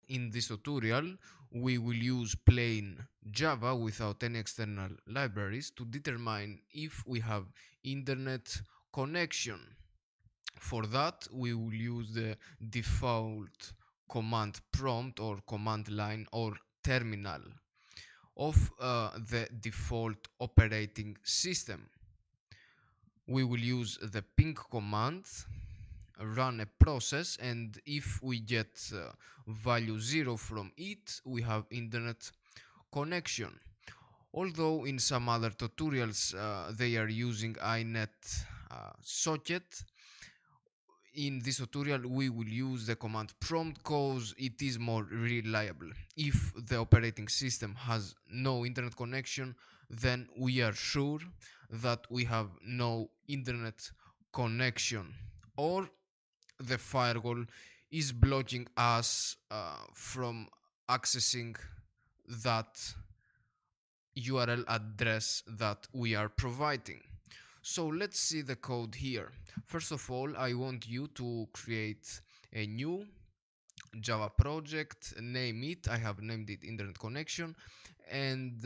In this tutorial, we will use plain Java without any external libraries to determine if we have internet connection. For that, we will use the default command prompt or command line or terminal of the default operating system. We will use the ping command, run a process, and if we get value 0 from it, we have internet connection. Although in some other tutorials they are using iNet socket, in this tutorial we will use the command prompt because it is more reliable. If the operating system has no internet connection, then we are sure that we have no internet connection, or the firewall is blocking us from accessing that URL address that we are providing. So let's see the code here. First of all, I want you to create a new Java project, name it, I have named it internet connection, and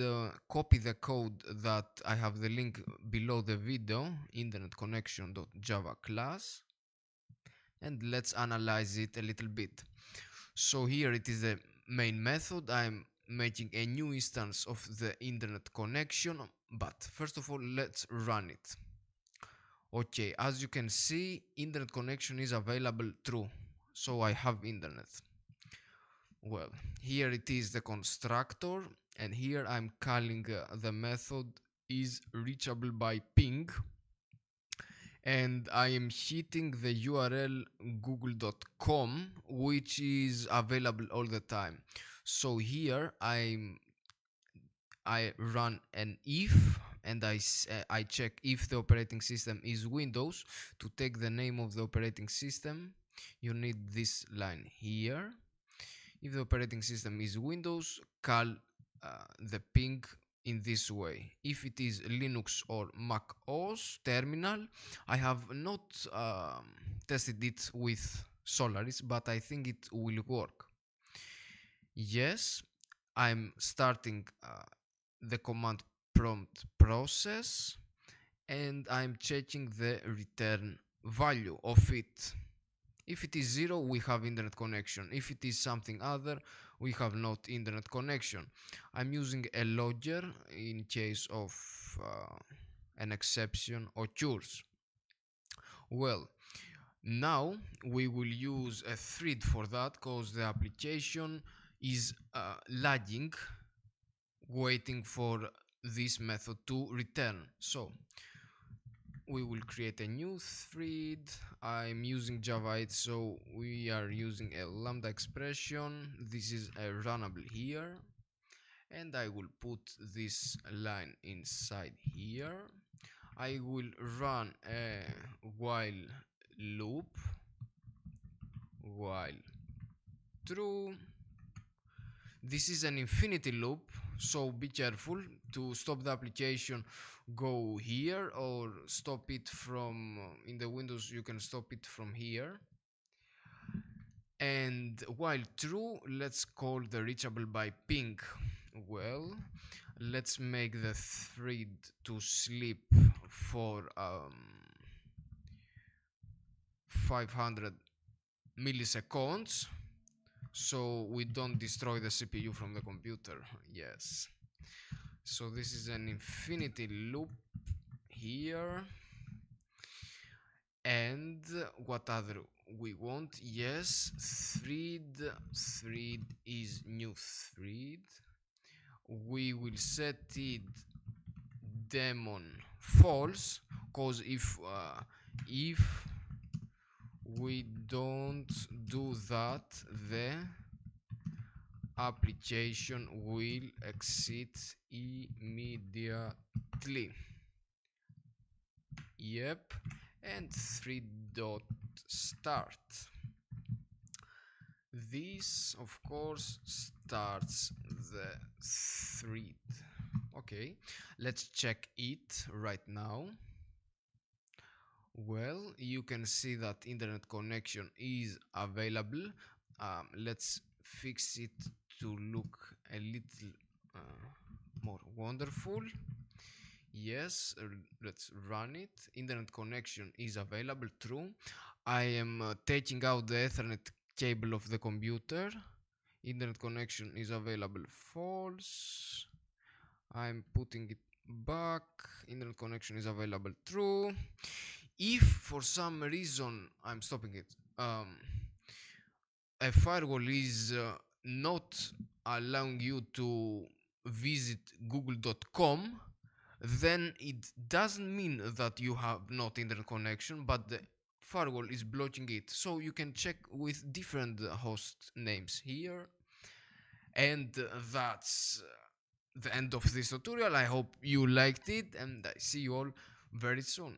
copy the code that I have the link below the video, internet connection.java class, and let's analyze it a little bit. So here it is the main method. I'm making a new instance of the internet connection, but first of all let's run it. Okay, as you can see, internet connection is available, true, so I have internet. Well, here it is the constructor, and here I'm calling the method is reachable by ping, and I am hitting the URL google.com, which is available all the time. So here I run an if, and I check if the operating system is Windows. To take the name of the operating system, you need this line here. If the operating system is Windows, call the ping in this way. If it is Linux or Mac OS terminal, I have not tested it with Solaris, but I think it will work. Yes, I'm starting the command prompt process, and I'm checking the return value of it. If it is 0, we have internet connection. If it is something other, we have not internet connection. I'm using a logger in case of an exception occurs. Well, now we will use a thread for that because the application is lagging, waiting for this method to return. So we will create a new thread. I'm using Java 8, so we are using a lambda expression. This is a runnable here, and I will put this line inside here. I will run a while loop, while true. This is an infinity loop, so be careful. To stop the application, go here, or stop it from in the Windows, you can stop it from here. And while true, let's call the reachable by ping. Well, let's make the thread to sleep for 500 milliseconds, so we don't destroy the CPU from the computer. Yes, so this is an infinity loop here. And what other we want? Yes, thread is new thread. We will set it daemon false, because if we don't do that, the application will exit immediately. Yep. And thread.start. This of course starts the thread. Okay, let's check it right now. Well, you can see that internet connection is available. Let's fix it to look a little more wonderful. Yes, let's run it. Internet connection is available, true. I am taking out the Ethernet cable of the computer. Internet connection is available, false. I'm putting it back. Internet connection is available, true. If for some reason I'm stopping it, a firewall is not allowing you to visit google.com, then it doesn't mean that you have not internet connection, but the firewall is blocking it. So you can check with different host names here. And that's the end of this tutorial. I hope you liked it, and I see you all very soon.